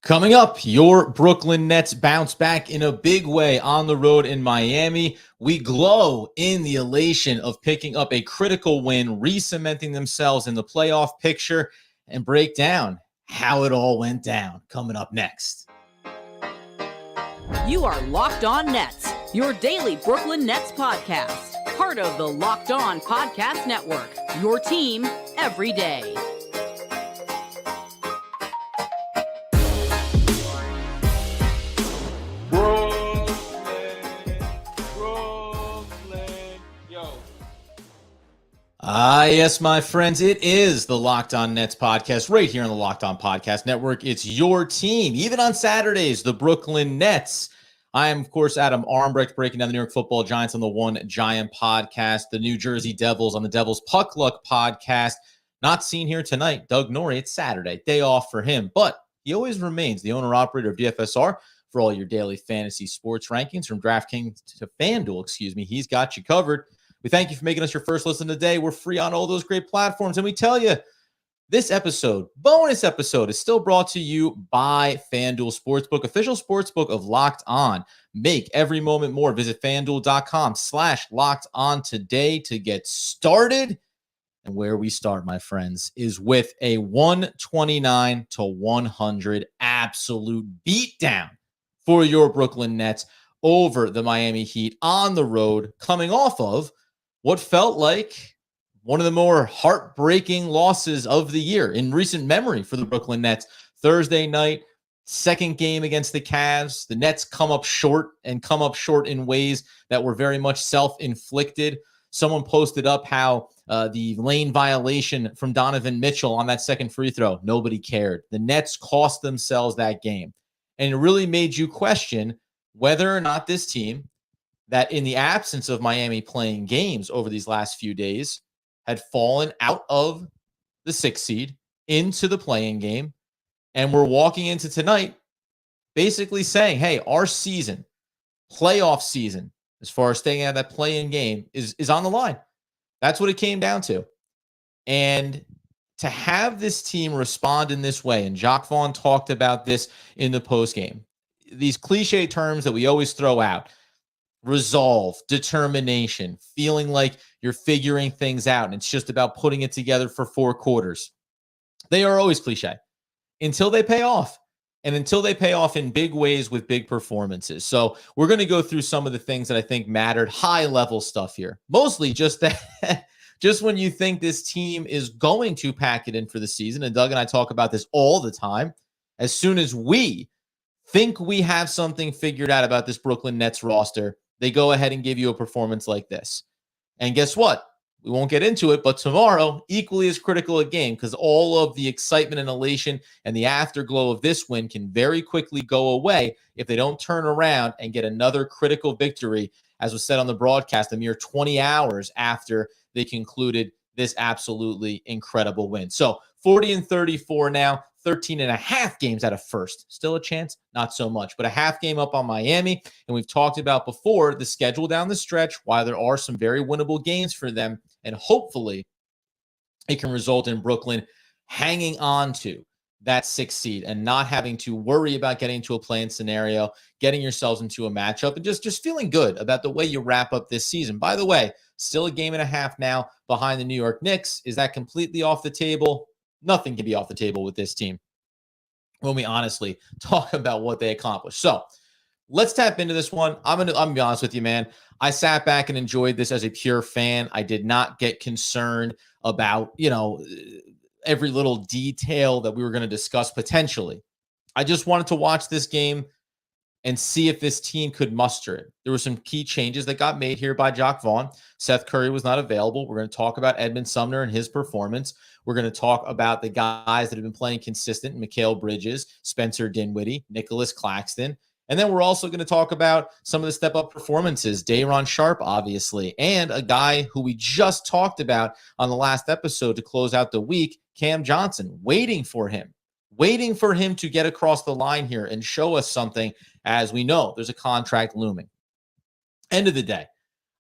Coming up, your Brooklyn Nets bounce back in a big way on the road in Miami. We glow in the elation of picking up a critical win, re-cementing themselves in the playoff picture, and break down how it all went down. Coming up next. You are Locked On Nets, your daily Brooklyn Nets podcast. Part of the Locked On Podcast Network, your team every day. Yes, my friends, it is the Locked On Nets podcast right here on the Locked On Podcast Network. It's your team, even on Saturdays, the Brooklyn Nets. I am, of course, Adam Armbrecht, breaking down the New York Football Giants on the One Giant podcast, the New Jersey Devils on the Devils Puck Luck podcast. Not seen here tonight, Doug Norrie. It's Saturday, day off for him, but he always remains the owner-operator of DFSR for all your daily fantasy sports rankings from DraftKings to FanDuel, He's got you covered. We thank you for making us your first listen today. We're free on all those great platforms. And we tell you, this episode, bonus episode, is still brought to you by FanDuel Sportsbook, official sportsbook of Locked On. Make every moment more. Visit FanDuel.com/Locked On today to get started. And where we start, my friends, is with a 129-100 absolute beatdown for your Brooklyn Nets over the Miami Heat on the road, coming off of what felt like one of the more heartbreaking losses of the year in recent memory for the Brooklyn Nets. Thursday night, second game against the Cavs. The Nets come up short in ways that were very much self-inflicted. Someone posted up how the lane violation from Donovan Mitchell on that second free throw, nobody cared. The Nets cost themselves that game. And it really made you question whether or not this team, that in the absence of Miami playing games over these last few days, had fallen out of the 6th seed into the play-in game. And we're walking into tonight basically saying, hey, our season, playoff season, as far as staying out of that play-in game, is on the line. That's what it came down to. And to have this team respond in this way, and Jacques Vaughn talked about this in the postgame, these cliche terms that we always throw out: resolve, determination, feeling like you're figuring things out, and it's just about putting it together for 4 quarters. They are always cliche until they pay off, and until they pay off in big ways with big performances. So we're going to go through some of the things that I think mattered, high-level stuff here. Mostly just that, just when you think this team is going to pack it in for the season, and Doug and I talk about this all the time, as soon as we think we have something figured out about this Brooklyn Nets roster, they go ahead and give you a performance like this. And guess what? We won't get into it, but tomorrow, equally as critical a game, because all of the excitement and elation and the afterglow of this win can very quickly go away if they don't turn around and get another critical victory, as was said on the broadcast, a mere 20 hours after they concluded this absolutely incredible win. So 40-34 now. 13 and a half games out of first. Still a chance? Not so much, but a half game up on Miami. And we've talked about before the schedule down the stretch, why there are some very winnable games for them. And hopefully it can result in Brooklyn hanging on to that 6th seed and not having to worry about getting into a play-in scenario, getting yourselves into a matchup, and just feeling good about the way you wrap up this season. By the way, still a game and a half now behind the New York Knicks. Is that completely off the table? Nothing can be off the table with this team when we honestly talk about what they accomplished. So let's tap into this one. I'm gonna be honest with you, man. I sat back and enjoyed this as a pure fan. I did not get concerned about, every little detail that we were going to discuss potentially. I just wanted to watch this game and see if this team could muster it. There were some key changes that got made here by Jacques Vaughn. Seth Curry was not available. We're going to talk about Edmund Sumner and his performance. We're going to talk about the guys that have been playing consistent: Mikal Bridges, Spencer Dinwiddie, Nicholas Claxton. And then we're also going to talk about some of the step-up performances, Day'Ron Sharpe, obviously, and a guy who we just talked about on the last episode to close out the week, Cam Johnson, waiting for him to get across the line here and show us something, as we know there's a contract looming. End of the day,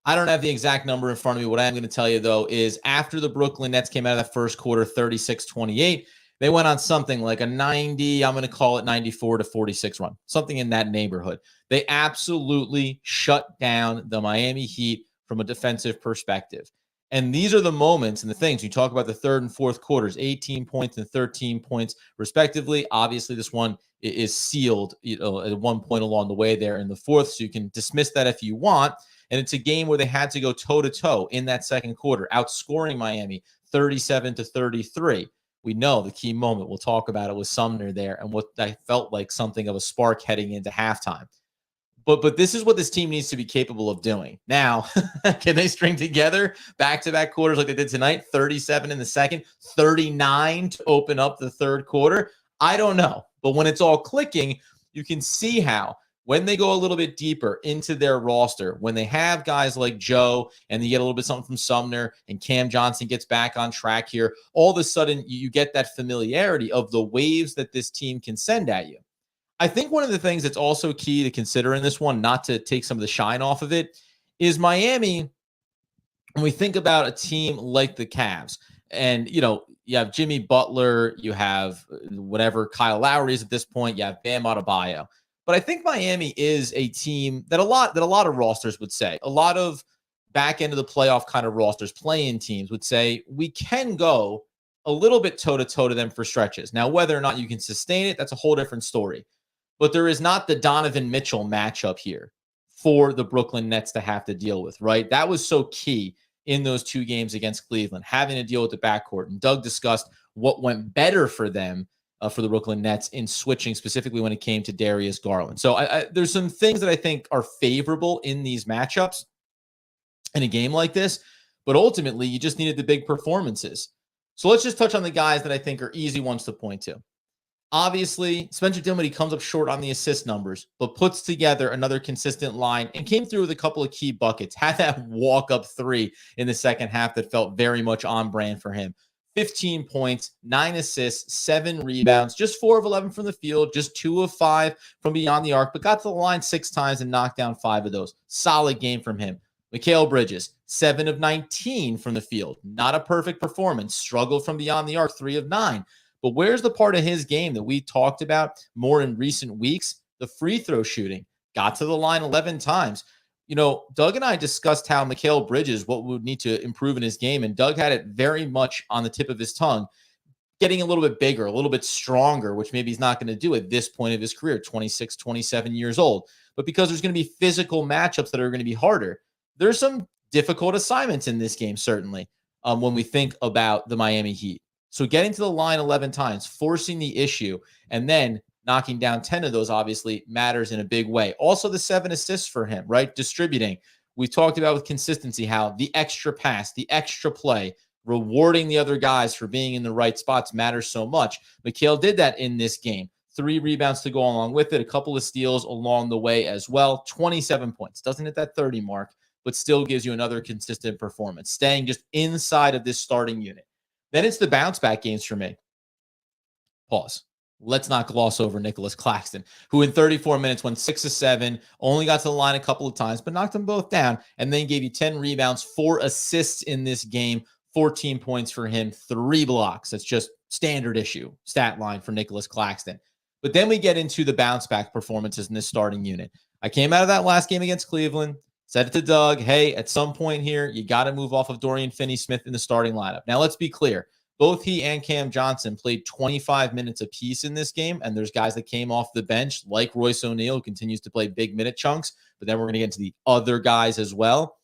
I don't have the exact number in front of me. What I am going to tell you, though, is after the Brooklyn Nets came out of that first quarter 36-28, They went on something like a 90, I'm going to call it 94-46 run, something in that neighborhood. They absolutely shut down the Miami Heat from a defensive perspective. And these are the moments and the things you talk about the third and fourth quarters, 18 points and 13 points respectively. Obviously, this one is sealed, at one point along the way there in the fourth, so you can dismiss that if you want. And it's a game where they had to go toe-to-toe in that second quarter, outscoring Miami 37-33. We know the key moment, we'll talk about it, with Sumner there and what that felt like something of a spark heading into halftime. But this is what this team needs to be capable of doing. Now, can they string together back-to-back quarters like they did tonight? 37 in the second, 39 to open up the third quarter? I don't know. But when it's all clicking, you can see how when they go a little bit deeper into their roster, when they have guys like Joe and they get a little bit something from Sumner and Cam Johnson gets back on track here, all of a sudden you get that familiarity of the waves that this team can send at you. I think one of the things that's also key to consider in this one, not to take some of the shine off of it, is Miami. When we think about a team like the Cavs, and you have Jimmy Butler, you have whatever Kyle Lowry is at this point, you have Bam Adebayo. But I think Miami is a team that a lot of rosters would say, a lot of back end of the playoff kind of rosters, play-in teams would say, we can go a little bit toe-to-toe to them for stretches. Now, whether or not you can sustain it, that's a whole different story. But there is not the Donovan Mitchell matchup here for the Brooklyn Nets to have to deal with, right? That was so key in those two games against Cleveland, having to deal with the backcourt. And Doug discussed what went better for them, for the Brooklyn Nets, in switching, specifically when it came to Darius Garland. So there's some things that I think are favorable in these matchups in a game like this, but ultimately you just needed the big performances. So let's just touch on the guys that I think are easy ones to point to. Obviously, Spencer Dinwiddie comes up short on the assist numbers, but puts together another consistent line and came through with a couple of key buckets. Had that walk-up three in the second half that felt very much on brand for him. 15 points, 9 assists, 7 rebounds, just 4 of 11 from the field, just 2 of 5 from beyond the arc, but got to the line 6 times and knocked down 5 of those. Solid game from him. Mikal Bridges, 7 of 19 from the field. Not a perfect performance. Struggled from beyond the arc, 3 of 9. But where's the part of his game that we talked about more in recent weeks? The free throw shooting. Got to the line 11 times. Doug and I discussed how Mikal Bridges, what would need to improve in his game, and Doug had it very much on the tip of his tongue, getting a little bit bigger, a little bit stronger, which maybe he's not going to do at this point of his career, 26, 27 years old. But because there's going to be physical matchups that are going to be harder, there's some difficult assignments in this game, certainly, when we think about the Miami Heat. So getting to the line 11 times, forcing the issue, and then knocking down 10 of those obviously matters in a big way. Also, the 7 assists for him, right? Distributing. We talked about with consistency how the extra pass, the extra play, rewarding the other guys for being in the right spots matters so much. Mikal did that in this game. 3 rebounds to go along with it, a couple of steals along the way as well. 27 points. Doesn't hit that 30 mark, but still gives you another consistent performance, staying just inside of this starting unit. Then it's the bounce back games for me. Pause. Let's not gloss over Nicholas Claxton, who in 34 minutes went 6 of 7, only got to the line a couple of times, but knocked them both down, and then gave you 10 rebounds, 4 assists in this game, 14 points for him, 3 blocks. That's just standard issue stat line for Nicholas Claxton. But then we get into the bounce back performances in this starting unit. I came out of that last game against Cleveland, said it to Doug, hey, at some point here, you got to move off of Dorian Finney-Smith in the starting lineup. Now, let's be clear. Both he and Cam Johnson played 25 minutes apiece in this game, and there's guys that came off the bench, like Royce O'Neal, who continues to play big minute chunks, but then we're going to get into the other guys as well.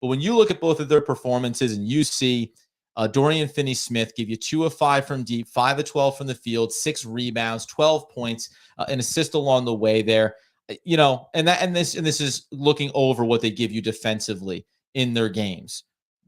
But when you look at both of their performances and you see Dorian Finney-Smith give you 2 of 5 from deep, 5 of 12 from the field, 6 rebounds, 12 points, an assist along the way there. This is looking over what they give you defensively in their games.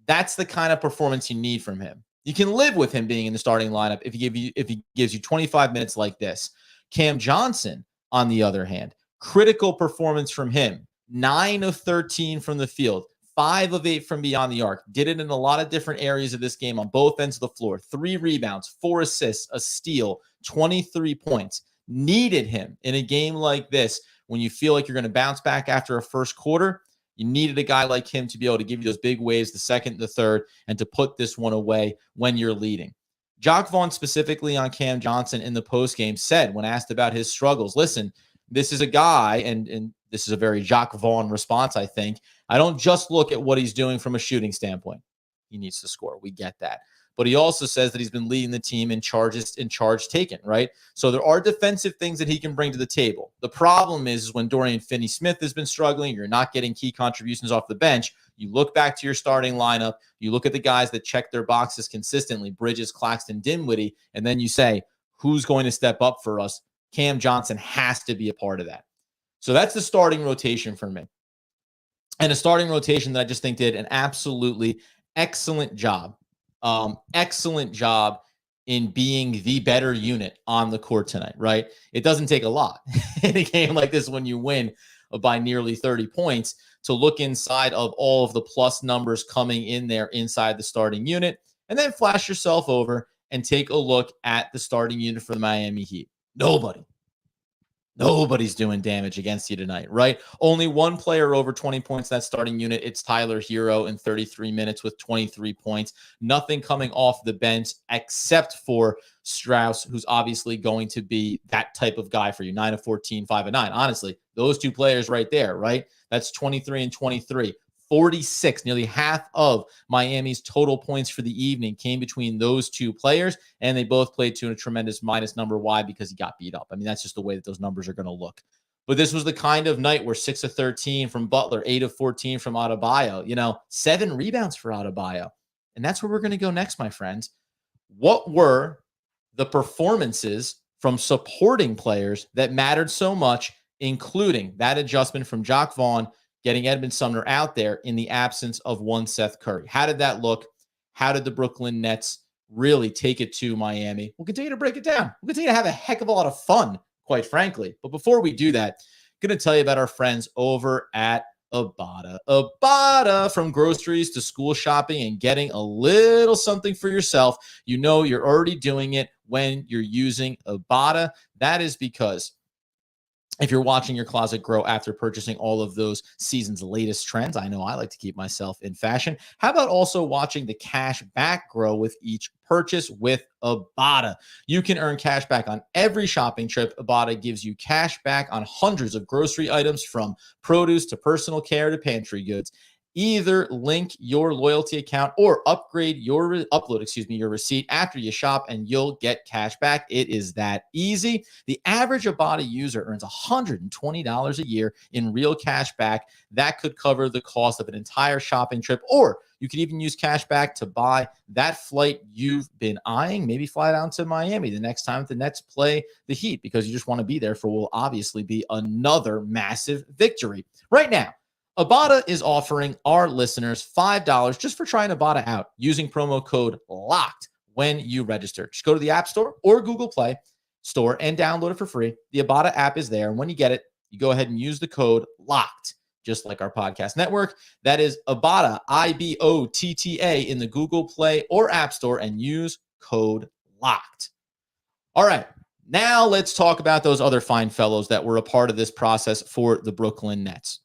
That's the kind of performance you need from him. You can live with him being in the starting lineup if he gives you 25 minutes like this. Cam Johnson, on the other hand, critical performance from him. 9 of 13 from the field, 5 of 8 from beyond the arc. Did it in a lot of different areas of this game on both ends of the floor. 3 rebounds, 4 assists, a steal, 23 points. Needed him in a game like this when you feel like you're going to bounce back after a first quarter. You needed a guy like him to be able to give you those big waves, the second, the third, and to put this one away when you're leading. Jacque Vaughn specifically on Cam Johnson in the postgame said when asked about his struggles, listen, this is a guy, and this is a very Jacque Vaughn response, I think. I don't just look at what he's doing from a shooting standpoint. He needs to score. We get that. But he also says that he's been leading the team in charge taken, right? So there are defensive things that he can bring to the table. The problem is when Dorian Finney-Smith has been struggling, you're not getting key contributions off the bench. You look back to your starting lineup, you look at the guys that check their boxes consistently, Bridges, Claxton, Dinwiddie, and then you say, who's going to step up for us? Cam Johnson has to be a part of that. So that's the starting rotation for me. And a starting rotation that I just think did an absolutely excellent job. Excellent job in being the better unit on the court tonight, right? It doesn't take a lot in a game like this when you win by nearly 30 points to look inside of all of the plus numbers coming in there inside the starting unit, and then flash yourself over and take a look at the starting unit for the Miami Heat. Nobody's doing damage against you tonight, right? Only one player over 20 points in that starting unit. It's Tyler Hero in 33 minutes with 23 points. Nothing coming off the bench except for Strauss, who's obviously going to be that type of guy for you. 9 of 14, 5 of 9. Honestly, those two players right there, right? That's 23 and 23. 46, nearly half of Miami's total points for the evening came between those two players, and they both played to a tremendous minus number. Why? Because he got beat up. I mean, that's just the way that those numbers are going to look. But this was the kind of night where 6 of 13 from Butler, 8 of 14 from Adebayo, 7 rebounds for Adebayo. And that's where we're going to go next, my friends. What were the performances from supporting players that mattered so much, including that adjustment from Jacque Vaughn, getting Edmond Sumner out there in the absence of one Seth Curry? How did that look? How did the Brooklyn Nets really take it to Miami? We'll continue to break it down. We'll continue to have a heck of a lot of fun, quite frankly. But before we do that, I'm going to tell you about our friends over at Ibotta. Ibotta, from groceries to school shopping and getting a little something for yourself. You know you're already doing it when you're using Ibotta. That is because if you're watching your closet grow after purchasing all of those season's latest trends, I know I like to keep myself in fashion. How about also watching the cash back grow with each purchase with Ibotta? You can earn cash back on every shopping trip. Ibotta gives you cash back on hundreds of grocery items, from produce to personal care to pantry goods. Either link your loyalty account or upload your receipt after you shop, and you'll get cash back. It is that easy. The average Ibotta user earns $120 a year in real cash back. That could cover the cost of an entire shopping trip, or you could even use cash back to buy that flight you've been eyeing. Maybe fly down to Miami the next time the Nets play the Heat, because you just want to be there for what will obviously be another massive victory. Right now, Ibotta is offering our listeners $5 just for trying Ibotta out using promo code LOCKED when you register. Just go to the App Store or Google Play Store and download it for free. The Ibotta app is there, and when you get it, you go ahead and use the code LOCKED, just like our podcast network. That is Ibotta, IBOTTA, in the Google Play or App Store, and use code LOCKED. All right, now let's talk about those other fine fellows that were a part of this process for the Brooklyn Nets.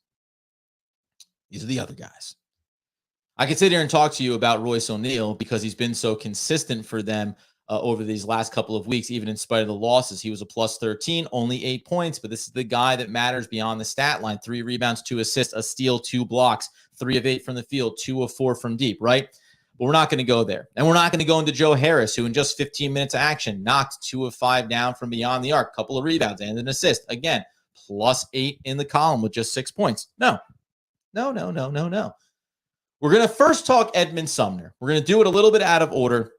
These are the other guys. I could sit here and talk to you about Royce O'Neal because he's been so consistent for them over these last couple of weeks, even in spite of the losses. He was a plus 13, only 8 points, but this is the guy that matters beyond the stat line. 3 rebounds, 2 assists, a steal, 2 blocks, 3 of 8 from the field, 2 of 4 from deep, right? But we're not going to go there. And we're not going to go into Joe Harris, who in just 15 minutes of action knocked 2 of 5 down from beyond the arc, couple of rebounds and an assist. Again, plus 8 in the column with just 6 points. No. We're going to first talk Edmond Sumner. We're going to do it a little bit out of order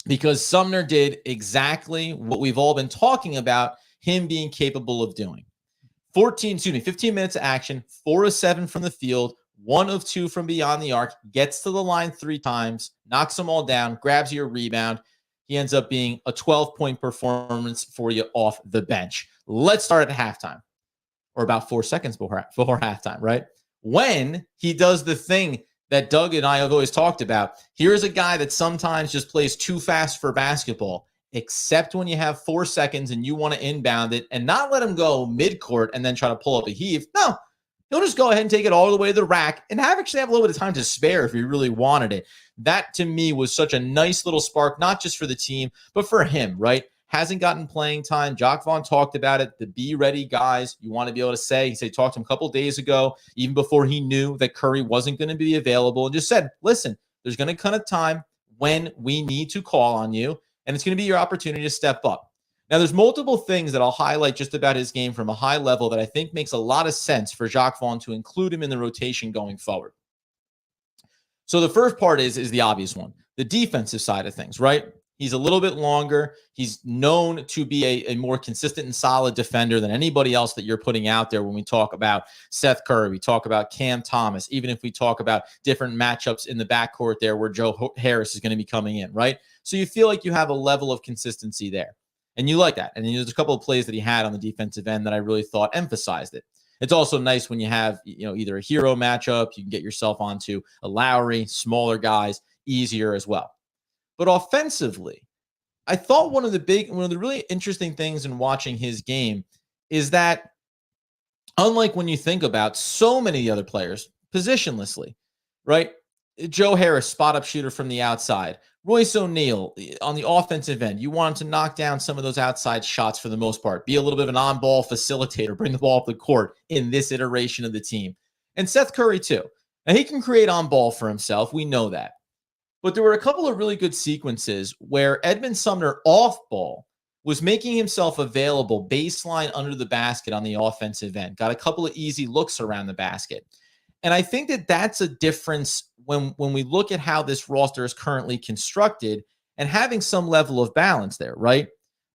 because Sumner did exactly what we've all been talking about him being capable of doing. 15 minutes of action, 4 of 7 from the field, 1 of 2 from beyond the arc, gets to the line 3 times, knocks them all down, grabs your rebound. He ends up being a 12-point performance for you off the bench. Let's start at halftime, or about 4 seconds before halftime, right? When he does the thing that Doug and I have always talked about. Here's a guy that sometimes just plays too fast for basketball, except when you have 4 seconds and you want to inbound it and not let him go midcourt and then try to pull up a heave. No, he'll just go ahead and take it all the way to the rack and actually have a little bit of time to spare if he really wanted it. That, to me, was such a nice little spark, not just for the team, but for him, right? Hasn't gotten playing time. Jacque Vaughn talked about it. The be ready guys, you want to be able to say, he said, talked to him a couple days ago, even before he knew that Curry wasn't going to be available, and just said, listen, there's going to come a time when we need to call on you, and it's going to be your opportunity to step up. Now, there's multiple things that I'll highlight just about his game from a high level that I think makes a lot of sense for Jacque Vaughn to include him in the rotation going forward. So the first part is the obvious one, the defensive side of things, right? He's a little bit longer. He's known to be a more consistent and solid defender than anybody else that you're putting out there when we talk about Seth Curry, we talk about Cam Thomas, even if we talk about different matchups in the backcourt there where Joe Harris is going to be coming in, right? So you feel like you have a level of consistency there. And you like that. And then there's a couple of plays that he had on the defensive end that I really thought emphasized it. It's also nice when you have, either a hero matchup, you can get yourself onto a Lowry, smaller guys, easier as well. But offensively, I thought one of the really interesting things in watching his game is that, unlike when you think about so many of the other players, positionlessly, right? Joe Harris, spot-up shooter from the outside. Royce O'Neal on the offensive end. You want him to knock down some of those outside shots for the most part. Be a little bit of an on-ball facilitator. Bring the ball up the court in this iteration of the team. And Seth Curry, too. Now, he can create on-ball for himself. We know that. But there were a couple of really good sequences where Edmond Sumner off-ball was making himself available baseline under the basket on the offensive end. Got a couple of easy looks around the basket. And I think that that's a difference when we look at how this roster is currently constructed and having some level of balance there, right?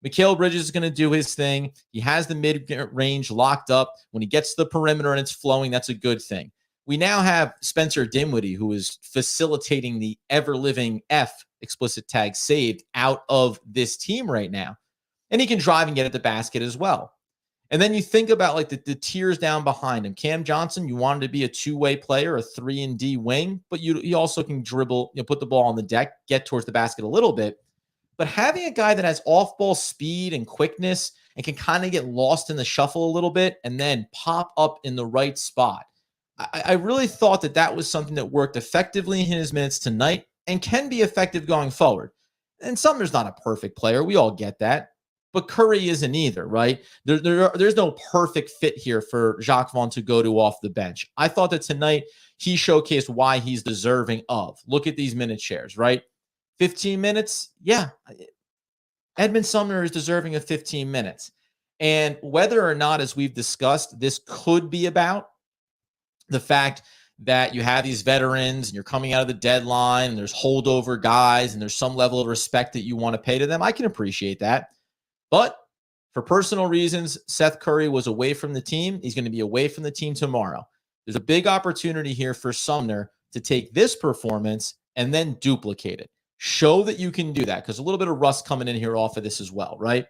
Mikal Bridges is going to do his thing. He has the mid-range locked up. When he gets to the perimeter and it's flowing, that's a good thing. We now have Spencer Dinwiddie, who is facilitating the ever-living F explicit tag saved out of this team right now. And he can drive and get at the basket as well. And then you think about like the tiers down behind him. Cam Johnson, you wanted to be a two-way player, a 3-and-D wing, but you also can dribble, put the ball on the deck, get towards the basket a little bit. But having a guy that has off-ball speed and quickness and can kind of get lost in the shuffle a little bit and then pop up in the right spot, I really thought that was something that worked effectively in his minutes tonight and can be effective going forward. And Sumner's not a perfect player. We all get that. But Curry isn't either, right? There's no perfect fit here for Jacque Vaughn to go to off the bench. I thought that tonight he showcased why he's deserving of. Look at these minute shares, right? 15 minutes, yeah. Edmond Sumner is deserving of 15 minutes. And whether or not, as we've discussed, this could be about the fact that you have these veterans and you're coming out of the deadline and there's holdover guys and there's some level of respect that you want to pay to them, I can appreciate that. But for personal reasons, Seth Curry was away from the team. He's going to be away from the team tomorrow. There's a big opportunity here for Sumner to take this performance and then duplicate it. Show that you can do that, because a little bit of rust coming in here off of this as well, right?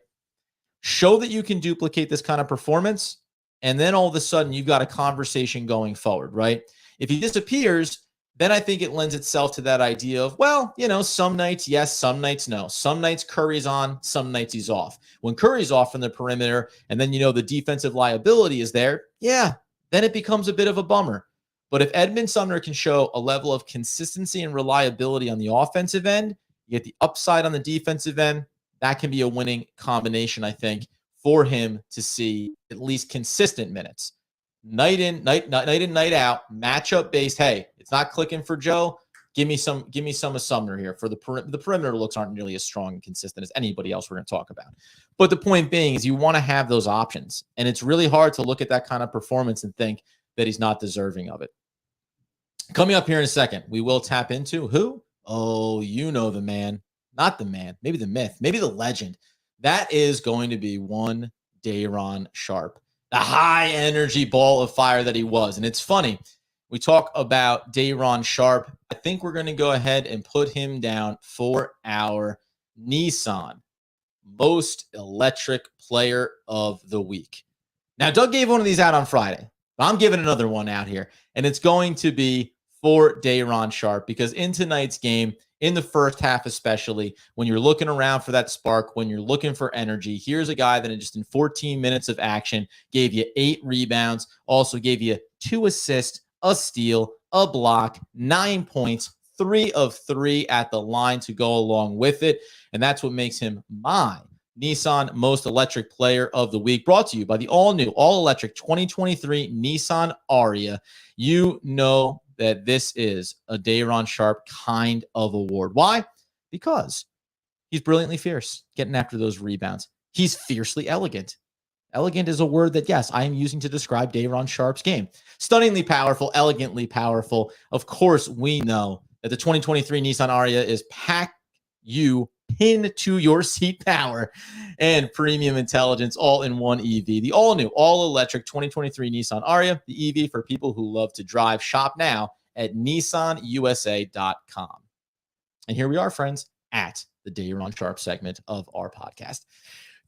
Show that you can duplicate this kind of performance, and then all of a sudden you've got a conversation going forward, right? If he disappears, then I think it lends itself to that idea of, well, some nights yes, some nights no. Some nights Curry's on, some nights he's off. When Curry's off from the perimeter and then the defensive liability is there, yeah, then it becomes a bit of a bummer. But if Edmond Sumner can show a level of consistency and reliability on the offensive end, you get the upside on the defensive end, that can be a winning combination, I think, for him to see at least consistent minutes. Night in, night out, matchup based. Hey, it's not clicking for Joe. Give me some of Sumner here. For the perimeter looks aren't nearly as strong and consistent as anybody else we're going to talk about. But the point being is you want to have those options. And it's really hard to look at that kind of performance and think that he's not deserving of it. Coming up here in a second, we will tap into who? Oh, the man. Not the man. Maybe the myth. Maybe the legend. That is going to be one Day'Ron Sharpe. The high-energy ball of fire that he was. And it's funny. We talk about Day'Ron Sharpe. I think we're going to go ahead and put him down for our Nissan Most Electric Player of the Week. Now, Doug gave one of these out on Friday. But I'm giving another one out here. And it's going to be for Day'Ron Sharpe, because in tonight's game, in the first half especially, when you're looking around for that spark, when you're looking for energy, here's a guy that just in 14 minutes of action gave you 8 rebounds, also gave you 2 assists, a steal, a block, 9 points, 3 of 3 at the line to go along with it. And that's what makes him my Nissan Most Electric Player of the Week, brought to you by the all-new, all-electric 2023 Nissan Ariya. You know that this is a Day'Ron Sharpe kind of award. Why? Because he's brilliantly fierce, getting after those rebounds. He's fiercely elegant. Elegant is a word that, yes, I am using to describe Day'Ron Sharpe's game. Stunningly powerful, elegantly powerful. Of course, we know that the 2023 Nissan Ariya is pack you pin to your seat power and premium intelligence all in one EV. The all-new, all-electric 2023 Nissan Ariya, the EV for people who love to drive. Shop now at nissanusa.com. And here we are, friends, at the Day'Ron Sharpe segment of our podcast.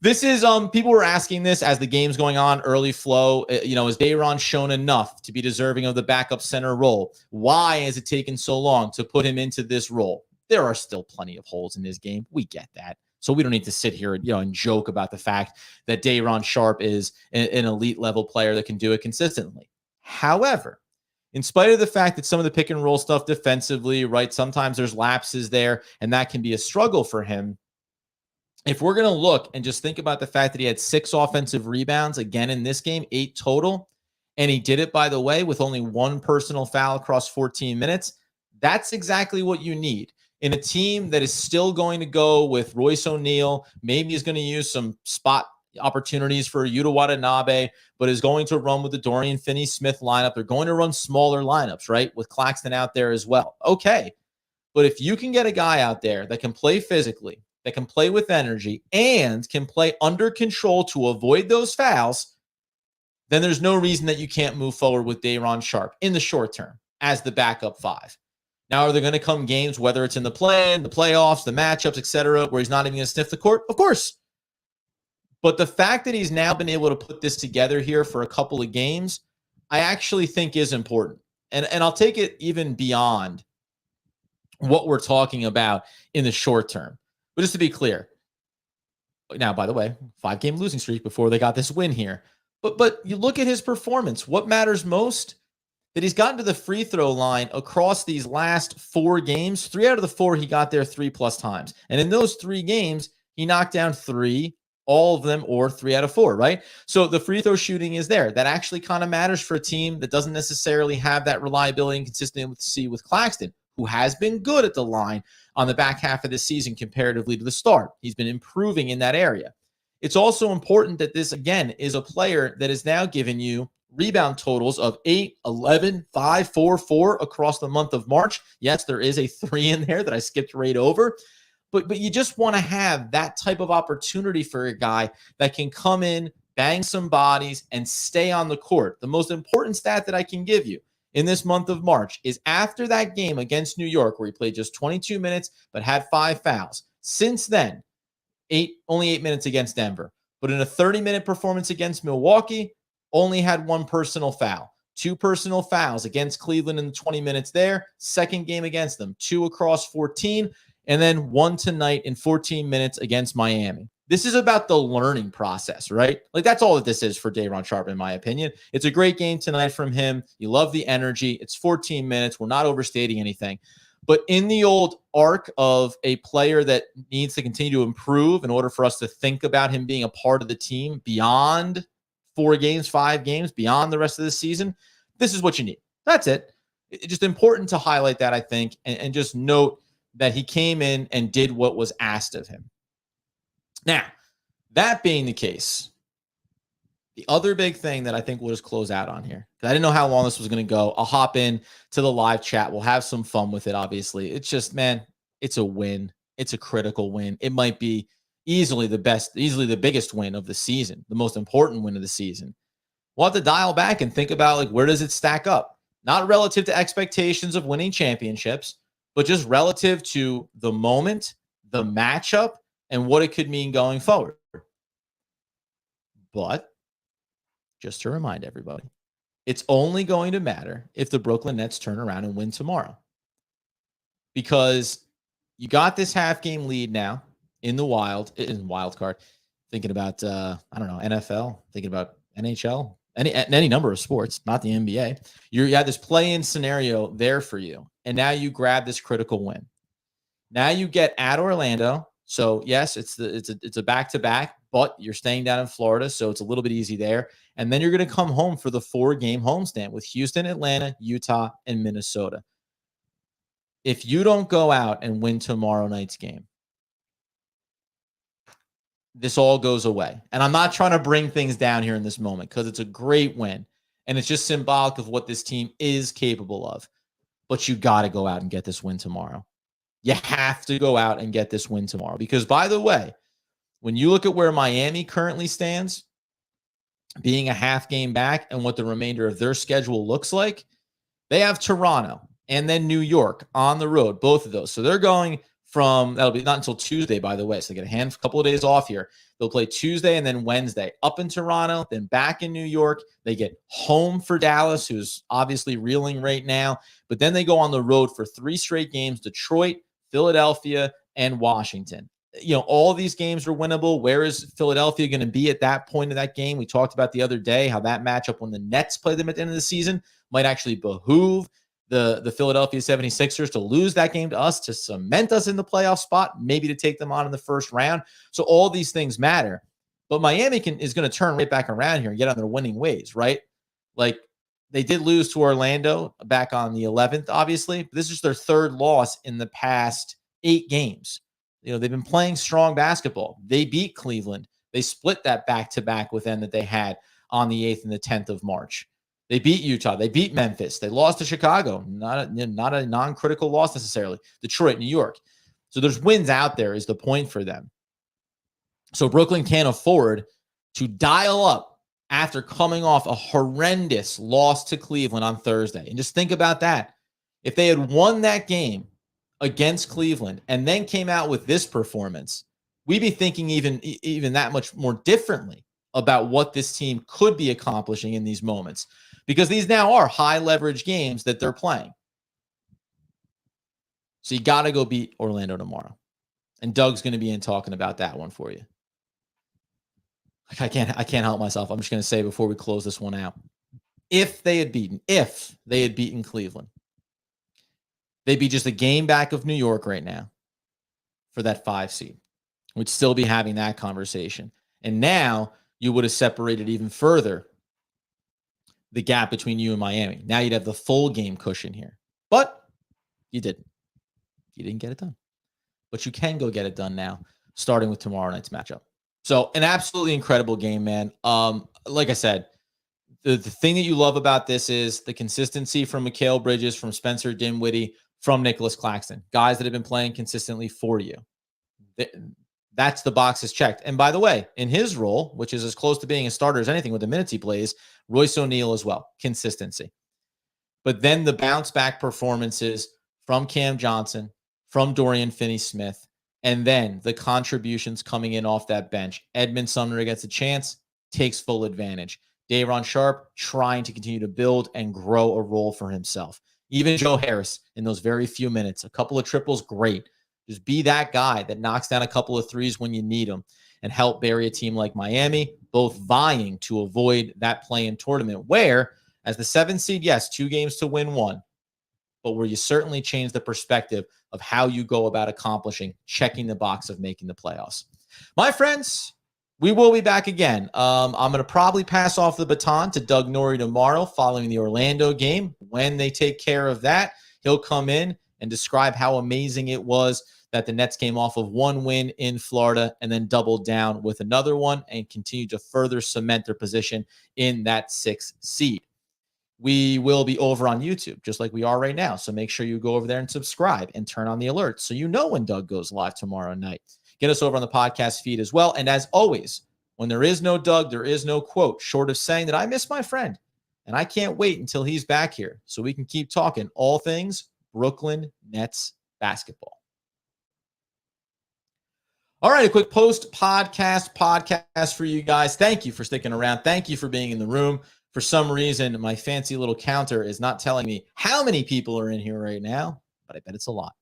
This is, people were asking this as the game's going on, early flow. Is Day'Ron shown enough to be deserving of the backup center role? Why has it taken so long to put him into this role? There are still plenty of holes in his game. We get that. So we don't need to sit here and joke about the fact that Day'Ron Sharpe is an elite level player that can do it consistently. However, in spite of the fact that some of the pick and roll stuff defensively, right, sometimes there's lapses there, and that can be a struggle for him. If we're going to look and just think about the fact that he had 6 offensive rebounds, again in this game, 8 total, and he did it, by the way, with only 1 personal foul across 14 minutes, that's exactly what you need. In a team that is still going to go with Royce O'Neal, maybe he's going to use some spot opportunities for Yuta Watanabe, but is going to run with the Dorian Finney-Smith lineup. They're going to run smaller lineups, right, with Claxton out there as well. Okay, but if you can get a guy out there that can play physically, that can play with energy, and can play under control to avoid those fouls, then there's no reason that you can't move forward with Day'Ron Sharpe in the short term as the backup 5. Now, are there going to come games, whether it's in the play-in, the playoffs, the matchups, etc., where he's not even going to sniff the court? Of course. But the fact that he's now been able to put this together here for a couple of games, I actually think is important. And I'll take it even beyond what we're talking about in the short term. But just to be clear, now, by the way, 5-game losing streak before they got this win here. But you look at his performance. What matters most? That he's gotten to the free throw line across these last 4 games. 3 out of the 4, he got there 3+ times. And in those 3 games, he knocked down 3, all of them, or 3 out of 4, right? So the free throw shooting is there. That actually kind of matters for a team that doesn't necessarily have that reliability and consistency with Claxton, who has been good at the line on the back half of the season comparatively to the start. He's been improving in that area. It's also important that this, again, is a player that is now giving you rebound totals of 8, 11, 5, 4, 4 across the month of March. Yes, there is a 3 in there that I skipped right over. But you just want to have that type of opportunity for a guy that can come in, bang some bodies, and stay on the court. The most important stat that I can give you in this month of March is after that game against New York, where he played just 22 minutes but had 5 fouls. Since then, only 8 minutes against Denver. But in a 30-minute performance against Milwaukee, only had 1 personal foul. 2 personal fouls against Cleveland in the 20 minutes there. Second game against them, 2 across 14, and then 1 tonight in 14 minutes against Miami. This is about the learning process, right? Like, that's all that this is for Day'Ron Sharpe, in my opinion. It's a great game tonight from him. You love the energy. It's 14 minutes. We're not overstating anything. But in the old arc of a player that needs to continue to improve in order for us to think about him being a part of the team beyond 4 games, 5 games, beyond the rest of the season, this is what you need. That's it. It's just important to highlight that, I think, and just note that he came in and did what was asked of him. Now, that being the case, the other big thing that I think we'll just close out on here, because I didn't know how long this was going to go. I'll hop in to the live chat. We'll have some fun with it, obviously. It's just, man, it's a win. It's a critical win. It might be easily the biggest win of the season, the most important win of the season. We'll have to dial back and think about, like, where does it stack up? Not relative to expectations of winning championships, but just relative to the moment, the matchup, and what it could mean going forward. But just to remind everybody, it's only going to matter if the Brooklyn Nets turn around and win tomorrow. Because you got this half-game lead now in wild card. Thinking about, NFL, thinking about NHL, any number of sports, not the NBA. You have this play-in scenario there for you, and now you grab this critical win. Now you get at Orlando. So yes, it's a back-to-back, but you're staying down in Florida, so it's a little bit easy there. And then you're going to come home for the 4-game homestand with Houston, Atlanta, Utah, and Minnesota. If you don't go out and win tomorrow night's game, this all goes away. And I'm not trying to bring things down here in this moment because it's a great win. And it's just symbolic of what this team is capable of. But you got to go out and get this win tomorrow. You have to go out and get this win tomorrow. Because, by the way, when you look at where Miami currently stands, being a half game back and what the remainder of their schedule looks like, they have Toronto and then New York on the road, both of those. So they're going from, that'll be not until Tuesday, by the way. So they get a couple of days off here. They'll play Tuesday and then Wednesday up in Toronto, then back in New York. They get home for Dallas, who's obviously reeling right now. But then they go on the road for 3 straight games, Detroit, Philadelphia, and Washington. You know, all these games are winnable. Where is Philadelphia going to be at that point of that game? We talked about the other day how that matchup when the Nets play them at the end of the season might actually behoove the Philadelphia 76ers to lose that game to us, to cement us in the playoff spot, maybe to take them on in the first round. So all these things matter. But Miami is going to turn right back around here and get on their winning ways, right? Like, they did lose to Orlando back on the 11th, obviously. But this is their 3rd loss in the past 8 games. You know, they've been playing strong basketball. They beat Cleveland. They split that back-to-back with them that they had on the 8th and the 10th of March. They beat Utah. They beat Memphis. They lost to Chicago. Not a non-critical loss necessarily. Detroit, New York. So there's wins out there is the point for them. So Brooklyn can't afford to dial up after coming off a horrendous loss to Cleveland on Thursday. And just think about that. If they had won that game against Cleveland and then came out with this performance, we'd be thinking even that much more differently about what this team could be accomplishing in these moments, because these now are high leverage games that they're playing. So you got to go beat Orlando tomorrow. And Doug's going to be in talking about that one for you. I can't help myself. I'm just going to say before we close this one out, if they had beaten Cleveland, they'd be just a game back of New York right now for that 5 seed. We'd still be having that conversation. And now you would have separated even further the gap between you and Miami. Now you'd have the full game cushion here. But you didn't. You didn't get it done. But you can go get it done now, starting with tomorrow night's matchup. So an absolutely incredible game, man. Like I said, the thing that you love about this is the consistency from Mikal Bridges, from Spencer Dinwiddie, from Nicholas Claxton, guys that have been playing consistently for you. That's the boxes checked. And by the way, in his role, which is as close to being a starter as anything with the minutes he plays, Royce O'Neal as well, consistency. But then the bounce back performances from Cam Johnson, from Dorian Finney-Smith, and then the contributions coming in off that bench. Edmund Sumner gets a chance, takes full advantage. Day'Ron Sharpe trying to continue to build and grow a role for himself. Even Joe Harris in those very few minutes, a couple of triples, great. Just be that guy that knocks down a couple of threes when you need them and help bury a team like Miami, both vying to avoid that play-in tournament where, as the 7th seed, yes, 2 games to win 1, but where you certainly change the perspective of how you go about accomplishing, checking the box of making the playoffs. My friends, we will be back again. I'm going to probably pass off the baton to Doug Norrie tomorrow following the Orlando game. When they take care of that, he'll come in and describe how amazing it was that the Nets came off of 1 win in Florida and then doubled down with another one and continue to further cement their position in that 6th seed. We will be over on YouTube, just like we are right now. So make sure you go over there and subscribe and turn on the alerts so you know when Doug goes live tomorrow night. Get us over on the podcast feed as well. And as always, when there is no Doug, there is no quote, short of saying that I miss my friend. And I can't wait until he's back here so we can keep talking all things Brooklyn Nets basketball. All right, a quick post-podcast for you guys. Thank you for sticking around. Thank you for being in the room. For some reason, my fancy little counter is not telling me how many people are in here right now, but I bet it's a lot.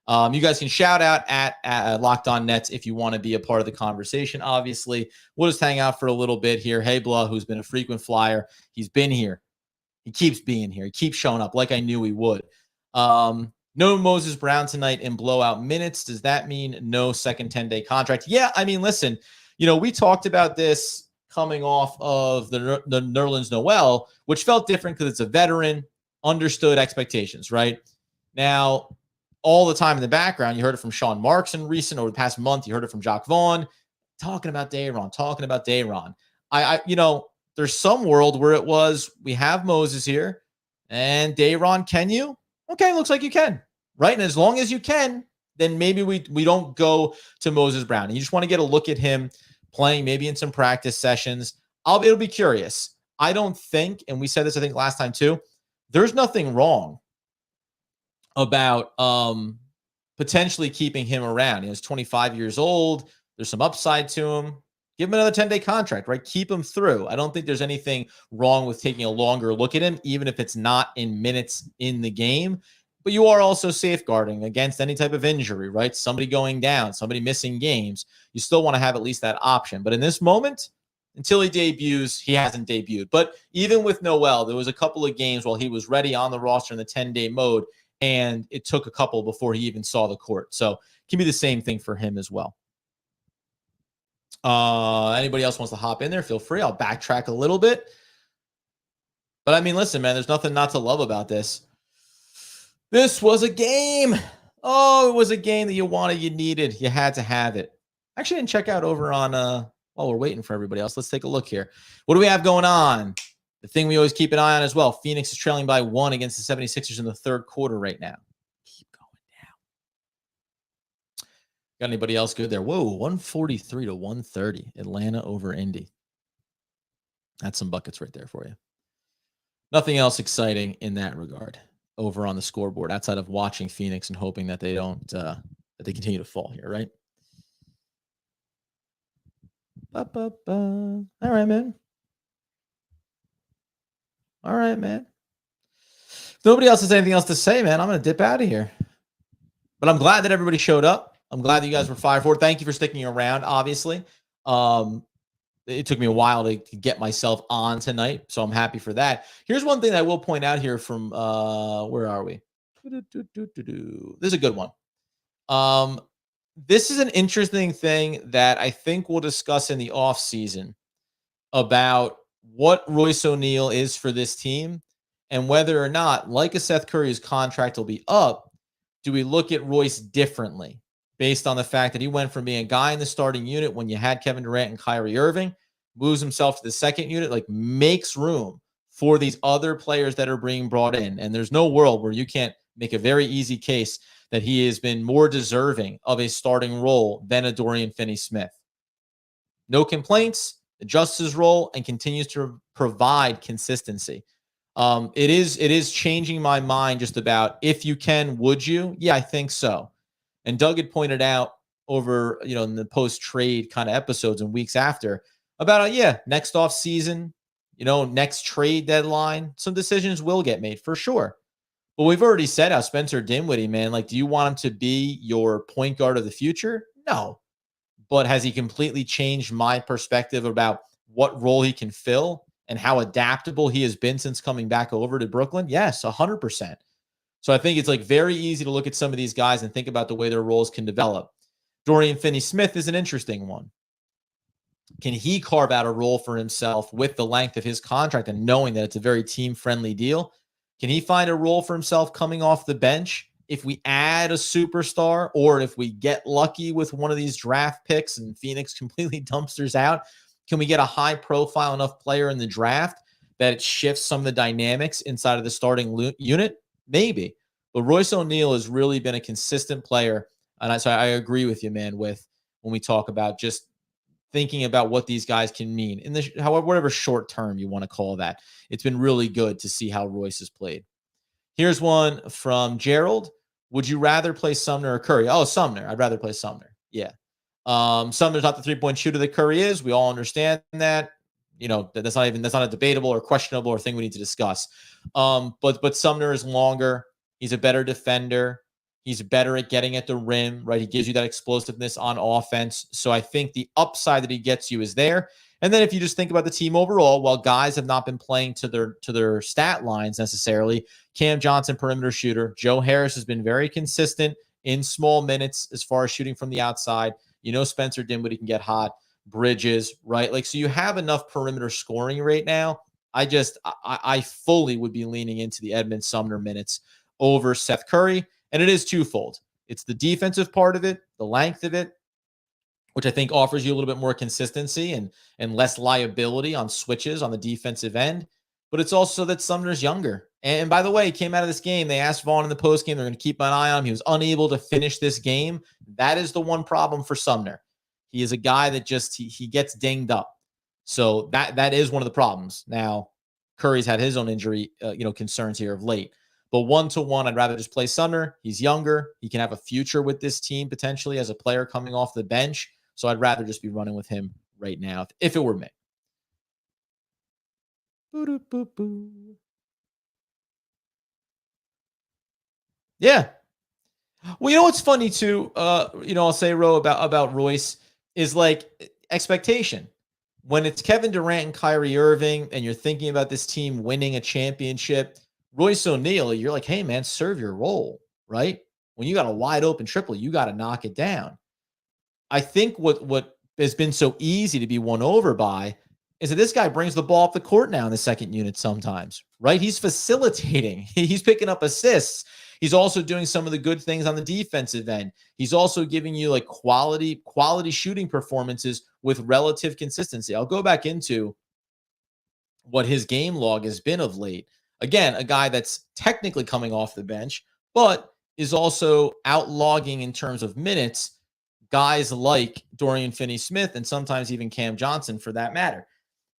You guys can shout out at Locked On Nets if you want to be a part of the conversation. Obviously, we'll just hang out for a little bit here. Hey, Blah, who's been a frequent flyer, he's been here. He keeps being here. He keeps showing up like I knew he would. No Moses Brown tonight in blowout minutes. Does that mean no second 10-day contract? Yeah, I mean, listen, we talked about this coming off of the Nerlens Noel, which felt different because it's a veteran, understood expectations, right? Now, all the time in the background, you heard it from Sean Marks in recent over the past month. You heard it from Jacques Vaughn talking about Day'Ron. There's some world where it was, we have Moses here and Day'Ron, can you? Okay, looks like you can, right? And as long as you can, then maybe we don't go to Moses Brown. And you just want to get a look at him playing maybe in some practice sessions. It'll be curious. I don't think, and we said this, I think, last time too, there's nothing wrong about potentially keeping him around. He's 25 years old. There's some upside to him. Give him another 10-day contract, right? Keep him through. I don't think there's anything wrong with taking a longer look at him, even if it's not in minutes in the game. But you are also safeguarding against any type of injury, right? Somebody going down, somebody missing games. You still want to have at least that option. But in this moment, until he debuts, he hasn't debuted. But even with Noel, there was a couple of games while he was ready on the roster in the 10-day mode, and it took a couple before he even saw the court. So it can be the same thing for him as well. Anybody else wants to hop in there, feel free. I'll backtrack a little bit. But I mean, listen, man, there's nothing not to love about this. This was a game. Oh, it was a game that you wanted, you needed, you had to have it. Actually, didn't check out over on while we're waiting for everybody else. Let's take a look here. What do we have going on? The thing we always keep an eye on as well. Phoenix is trailing by 1 against the 76ers in the third quarter right now. Keep going down. Got anybody else good there? Whoa, 143 to 130. Atlanta over Indy. That's some buckets right there for you. Nothing else exciting in that regard over on the scoreboard outside of watching Phoenix and hoping that they don't, that they continue to fall here, right? All right, man. All right, man. If nobody else has anything else to say, man, I'm going to dip out of here. But I'm glad that everybody showed up. I'm glad that you guys were fired for it. Thank you for sticking around, obviously. It took me a while to get myself on tonight, so I'm happy for that. Here's one thing that I will point out here from, where are we? This is a good one. This is an interesting thing that I think we'll discuss in the offseason about what Royce O'Neal is for this team and whether or not, like a Seth Curry's contract will be up, do we look at Royce differently based on the fact that he went from being a guy in the starting unit when you had Kevin Durant and Kyrie Irving, moves himself to the second unit, like makes room for these other players that are being brought in. And there's no world where you can't make a very easy case that he has been more deserving of a starting role than a Dorian Finney-Smith. No complaints, adjusts his role, and continues to provide consistency. It is changing my mind just about if you can, would you? Yeah, I think so. And Doug had pointed out over, in the post-trade kind of episodes and weeks after about, next off season, next trade deadline, some decisions will get made for sure. But we've already said how Spencer Dinwiddie, man, like, do you want him to be your point guard of the future? No. But has he completely changed my perspective about what role he can fill and how adaptable he has been since coming back over to Brooklyn? Yes, 100%. So I think it's like very easy to look at some of these guys and think about the way their roles can develop. Dorian Finney-Smith is an interesting one. Can he carve out a role for himself with the length of his contract and knowing that it's a very team-friendly deal? Can he find a role for himself coming off the bench if we add a superstar, or if we get lucky with one of these draft picks and Phoenix completely dumpsters out? Can we get a high-profile enough player in the draft that it shifts some of the dynamics inside of the starting unit? Maybe. But Royce O'Neal has really been a consistent player. And so I agree with you, man, with when we talk about just thinking about what these guys can mean in the whatever short term you want to call that. It's been really good to see how Royce has played. Here's one from Gerald. Would you rather play Sumner or Curry? Oh, Sumner. I'd rather play Sumner. Yeah. Sumner's not the three-point shooter that Curry is. We all understand that. That's not a debatable or questionable or thing we need to discuss. But Sumner is longer. He's a better defender. He's better at getting at the rim, right? He gives you that explosiveness on offense. So I think the upside that he gets you is there. And then if you just think about the team overall, while guys have not been playing to their stat lines necessarily, Cam Johnson, perimeter shooter. Joe Harris has been very consistent in small minutes as far as shooting from the outside. Spencer Dinwiddie can get hot. Bridges, right? Like, so you have enough perimeter scoring right now. I fully would be leaning into the Edmund Sumner minutes over Seth Curry. And it is twofold. It's the defensive part of it, the length of it, which I think offers you a little bit more consistency and less liability on switches on the defensive end. But it's also that Sumner's younger. And by the way, he came out of this game. They asked Vaughn in the postgame, they're going to keep an eye on him. He was unable to finish this game. That is the one problem for Sumner. He is a guy that just, he gets dinged up. So that is one of the problems. Now, Curry's had his own injury, concerns here of late. But 1-to-1, I'd rather just play Sumner. He's younger. He can have a future with this team potentially as a player coming off the bench. So I'd rather just be running with him right now if it were me. Yeah. Well, what's funny too, I'll say, Ro, about Royce is like expectation. When it's Kevin Durant and Kyrie Irving and you're thinking about this team winning a championship, Royce O'Neal, you're like, hey, man, serve your role, right? When you got a wide open triple, you got to knock it down. I think what has been so easy to be won over by is that this guy brings the ball up the court now in the second unit sometimes, right? He's facilitating. He's picking up assists. He's also doing some of the good things on the defensive end. He's also giving you like quality shooting performances with relative consistency. I'll go back into what his game log has been of late. Again, a guy that's technically coming off the bench, but is also outlogging in terms of minutes guys like Dorian Finney-Smith and sometimes even Cam Johnson for that matter.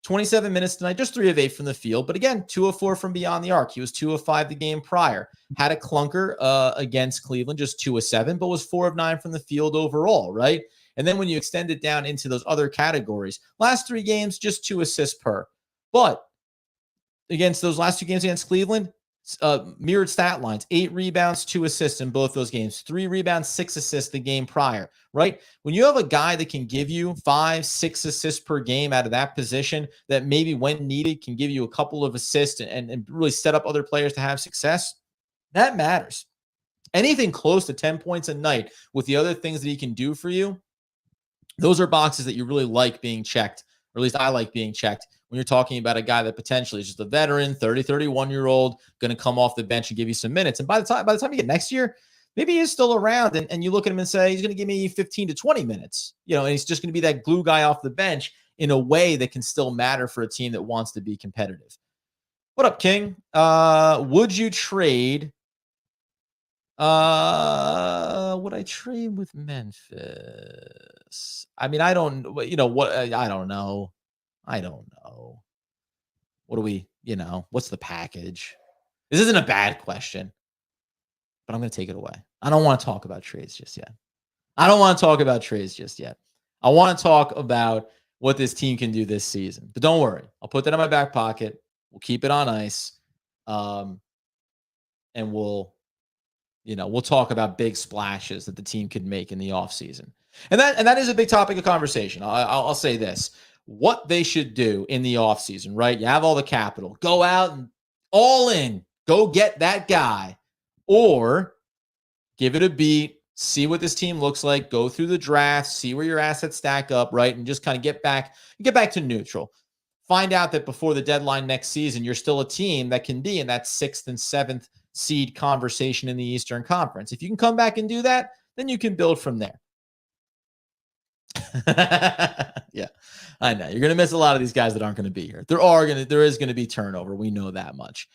27 minutes tonight, just 3 of 8 from the field. But again, 2 of 4 from beyond the arc. He was 2 of 5 the game prior. Had a clunker against Cleveland, just 2 of 7, but was 4 of 9 from the field overall, right? And then when you extend it down into those other categories, last 3 games, just 2 assists per. But against those last 2 games against Cleveland, mirrored stat lines, 8 rebounds, 2 assists in both those games, 3 rebounds, 6 assists the game prior, right? When you have a guy that can give you 5-6 assists per game out of that position, that maybe when needed can give you a couple of assists and really set up other players to have success, that matters. Anything close to 10 points a night with the other things that he can do for you, those are boxes that you really like being checked, or at least I like being checked when you're talking about a guy that potentially is just a veteran, 30, 31-year-old, going to come off the bench and give you some minutes. And by the time you get next year, maybe he's still around and you look at him and say, he's going to give me 15 to 20 minutes, and he's just going to be that glue guy off the bench in a way that can still matter for a team that wants to be competitive. What up, King? Would you trade? Would I trade with Memphis? I mean, I don't know. I don't know. What do we, what's the package? This isn't a bad question, but I'm going to take it away. I don't want to talk about trades just yet. I want to talk about what this team can do this season. But don't worry. I'll put that in my back pocket. We'll keep it on ice. And we'll talk about big splashes that the team could make in the offseason. And that is a big topic of conversation. I'll say this. What they should do in the offseason, right? You have all the capital. Go out and all in. Go get that guy. Or give it a beat. See what this team looks like. Go through the draft. See where your assets stack up, right? And just kind of get back to neutral. Find out that before the deadline next season, you're still a team that can be in that 6th and 7th seed conversation in the Eastern Conference. If you can come back and do that, then you can build from there. Yeah, I know. You're going to miss a lot of these guys that aren't going to be here. There is going to be turnover. We know that much.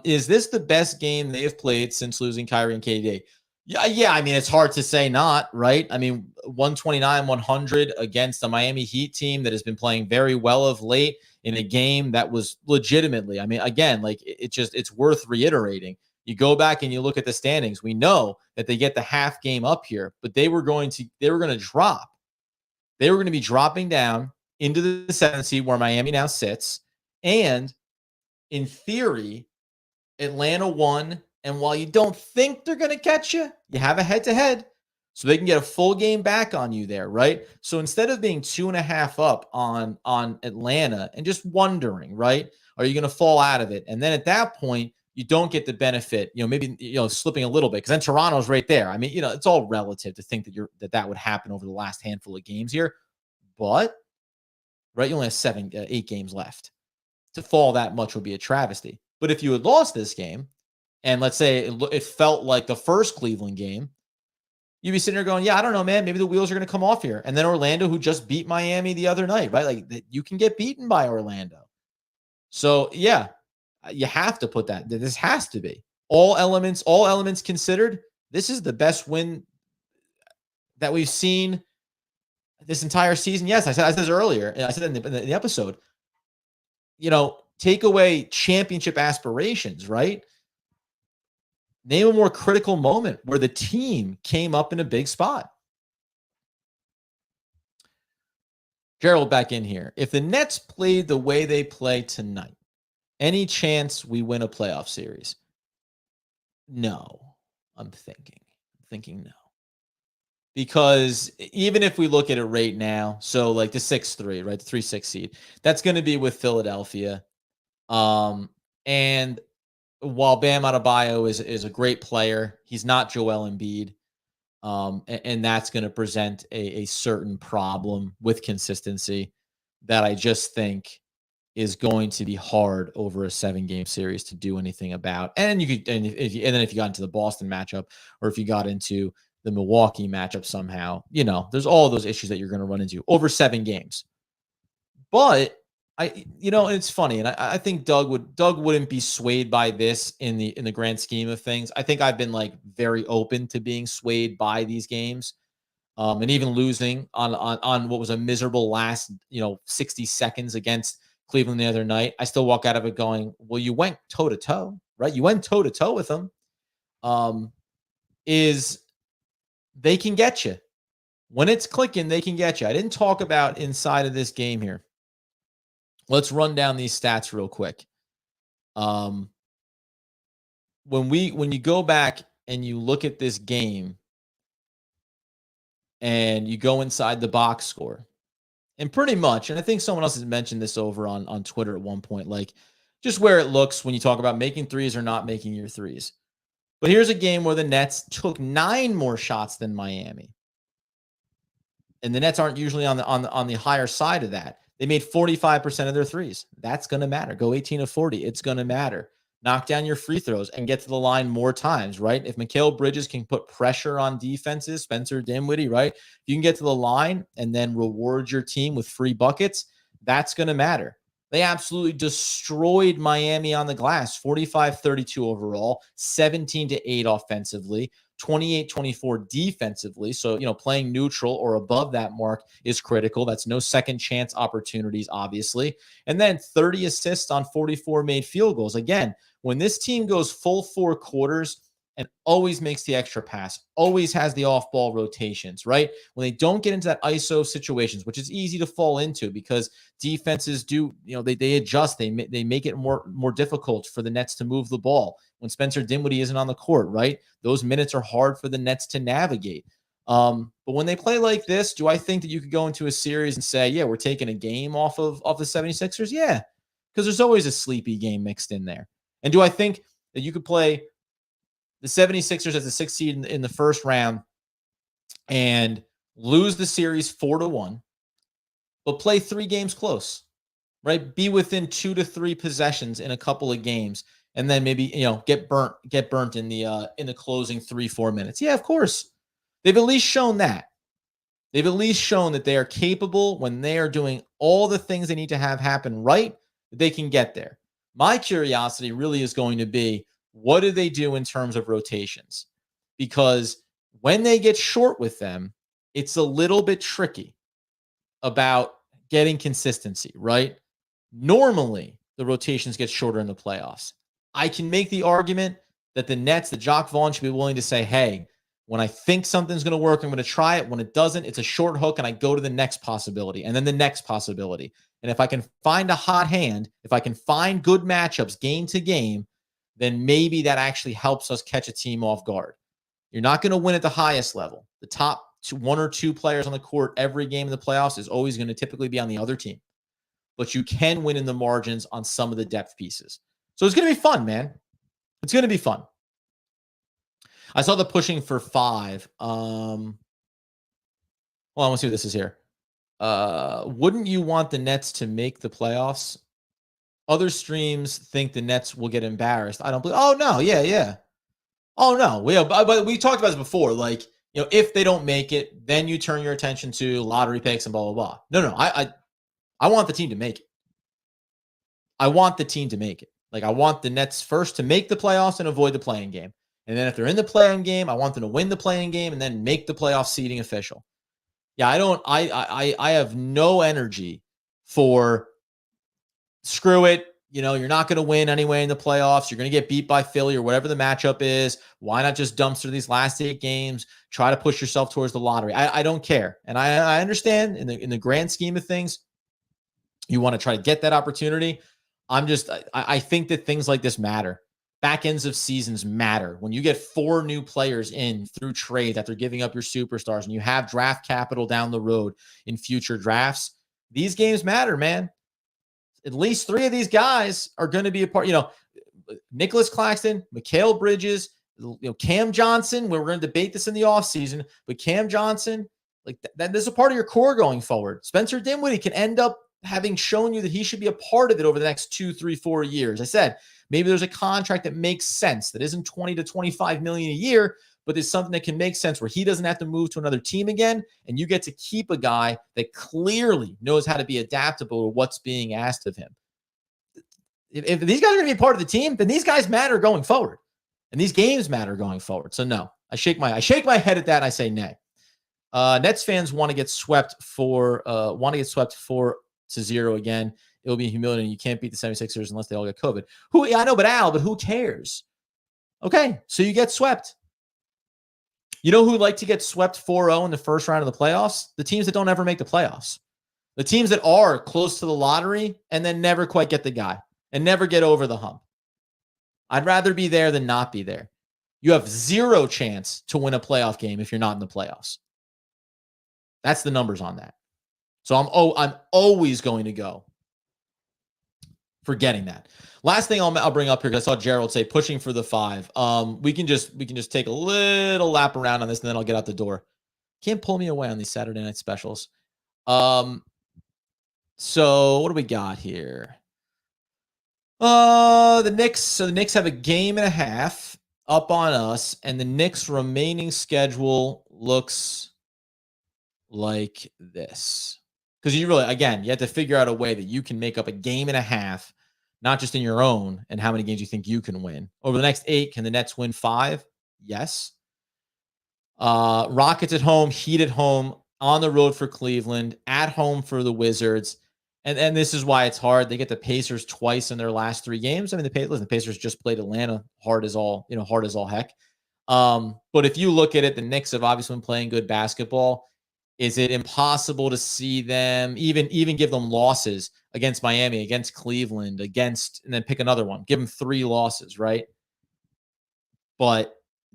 Is this the best game they have played since losing Kyrie and KD? Yeah. I mean, it's hard to say not, right? I mean, 129-100 against the Miami Heat team that has been playing very well of late in a game that was legitimately, I mean, again, like it's worth reiterating. You go back and you look at the standings. We know that they get the half game up here, but they were going to drop. They were going to be dropping down into the 7th seed where Miami now sits. And in theory, Atlanta won And while you don't think they're going to catch you, you have a head-to-head. So they can get a full game back on you there, right? So instead of being 2.5 up on Atlanta and just wondering, right, are you going to fall out of it? And then at that point, you don't get the benefit, maybe slipping a little bit because then Toronto's right there. I mean, it's all relative to think that would happen over the last handful of games here, but right, you only have 8 games left. To fall that much would be a travesty. But if you had lost this game, and let's say it felt like the first Cleveland game, you'd be sitting there going, yeah, I don't know, man. Maybe the wheels are going to come off here. And then Orlando, who just beat Miami the other night, right? Like you can get beaten by Orlando. So yeah, you have to put that. This has to be all elements considered. This is the best win that we've seen this entire season. Yes, I said this earlier. I said in the episode. Take away championship aspirations, right? Name a more critical moment where the team came up in a big spot. Gerald back in here. If the Nets played the way they play tonight, any chance we win a playoff series? No, I'm thinking no. Because even if we look at it right now, so like the 6-3, right, the 3-6 seed, that's going to be with Philadelphia. And while Bam Adebayo is a great player, he's not Joel Embiid. And that's going to present a certain problem with consistency that I just think is going to be hard over a 7-game series to do anything about. And then if you got into the Boston matchup, or if you got into the Milwaukee matchup somehow, there's all those issues that you're going to run into over 7 games. But it's funny, and I think Doug wouldn't be swayed by this in the grand scheme of things. I think I've been like very open to being swayed by these games, and even losing on what was a miserable last 60 seconds against Cleveland the other night. I still walk out of it going, well, you went toe to toe, right? You went toe to toe with them. They can get you when it's clicking. They can get you. I didn't talk about inside of this game here. Let's run down these stats real quick. When you go back and you look at this game and you go inside the box score, and pretty much, and I think someone else has mentioned this over on Twitter at one point, like just where it looks when you talk about making threes or not making your threes. But here's a game where the Nets took 9 more shots than Miami. And the Nets aren't usually on the higher side of that. They made 45% of their threes. That's going to matter. Go 18 of 40. It's going to matter. Knock down your free throws and get to the line more times, right? If Mikal Bridges can put pressure on defenses, Spencer Dinwiddie, right? If you can get to the line and then reward your team with free buckets, that's going to matter. They absolutely destroyed Miami on the glass, 45-32 overall, 17-8 offensively, 28-24 defensively. So, playing neutral or above that mark is critical. That's no second chance opportunities, obviously. And then 30 assists on 44 made field goals. Again, when this team goes full 4 quarters and always makes the extra pass, always has the off-ball rotations, right? When they don't get into that ISO situations, which is easy to fall into because defenses do, they adjust. They make it more difficult for the Nets to move the ball. When Spencer Dinwiddie isn't on the court, right? Those minutes are hard for the Nets to navigate. But when they play like this, do I think that you could go into a series and say, yeah, we're taking a game off the 76ers? Yeah, because there's always a sleepy game mixed in there. And do I think that you could play the 76ers as a 6th seed in the first round and lose the series 4-1, but play 3 games close, right? Be within 2 to 3 possessions in a couple of games, and then maybe get burnt in the closing 3-4 minutes. Yeah, of course. They've at least shown that. They've at least shown that they are capable when they are doing all the things they need to have happen right, that they can get there. My curiosity really is going to be, what do they do in terms of rotations? Because when they get short with them, it's a little bit tricky about getting consistency, right? Normally, the rotations get shorter in the playoffs. I can make the argument that the Nets, the Jacques Vaughn should be willing to say, hey, when I think something's going to work, I'm going to try it. When it doesn't, it's a short hook, and I go to the next possibility and then the next possibility. And if I can find a hot hand, if I can find good matchups game to game, then maybe that actually helps us catch a team off guard. You're not going to win at the highest level. The top one or two players on the court every game in the playoffs is always going to typically be on the other team. But you can win in the margins on some of the depth pieces. So it's going to be fun, man. It's going to be fun. I saw the pushing for 5. Well, I want to see what this is here. Wouldn't you want the Nets to make the playoffs? Other streams think the Nets will get embarrassed. I don't believe. Oh, no. Yeah. Oh, no. But we talked about this before. Like, if they don't make it, then you turn your attention to lottery picks and blah, blah, blah. No. I want the team to make it. I want the team to make it. Like, I want the Nets first to make the playoffs and avoid the play-in game. And then if they're in the play-in game, I want them to win the play-in game and then make the playoff seeding official. Yeah, I have no energy for screw it. You're not going to win anyway in the playoffs. You're going to get beat by Philly or whatever the matchup is. Why not just dumpster these last 8 games? Try to push yourself towards the lottery. I don't care. And I understand in the grand scheme of things, you want to try to get that opportunity. I think that things like this matter. Back ends of seasons matter. When you get 4 new players in through trade after giving up your superstars and you have draft capital down the road in future drafts, these games matter, man. At least 3 of these guys are going to be a part. Nicholas Claxton, Mikal Bridges, Cam Johnson. We're going to debate this in the offseason, but Cam Johnson, like that is a part of your core going forward. Spencer Dinwiddie can end up having shown you that he should be a part of it over the next 2, 3, 4 years. I said, maybe there's a contract that makes sense that isn't 20 to 25 million a year, but there's something that can make sense where he doesn't have to move to another team again. And you get to keep a guy that clearly knows how to be adaptable to what's being asked of him. If these guys are going to be part of the team, then these guys matter going forward and these games matter going forward. So no, I shake my head at that. And I say, nay. Nets fans want to get swept 4-0 again. It'll be humiliating. You can't beat the 76ers unless they all get COVID. I know, but who cares? Okay, so you get swept. You know who like to get swept 4-0 in the first round of the playoffs? The teams that don't ever make the playoffs. The teams that are close to the lottery and then never quite get the guy and never get over the hump. I'd rather be there than not be there. You have 0 chance to win a playoff game if you're not in the playoffs. That's the numbers on that. So I'm always going to go for getting that. Last thing I'll bring up here, because I saw Gerald say pushing for the 5. We can just take a little lap around on this, and then I'll get out the door. Can't pull me away on these Saturday night specials. So what do we got here? The Knicks. So the Knicks have a game and a half up on us, and the Knicks' remaining schedule looks like this. Because you have to figure out a way that you can make up a game and a half, not just in your own, and how many games you think you can win. Over the next 8, can the Nets win 5? Yes. Rockets at home, Heat at home, on the road for Cleveland, at home for the Wizards. And this is why it's hard. They get the Pacers twice in their last 3 games. I mean, the Pacers just played Atlanta hard as all heck. But if you look at it, the Knicks have obviously been playing good basketball. Is it impossible to see them even give them losses against Miami, against Cleveland, and then pick another one? Give them 3 losses, right? But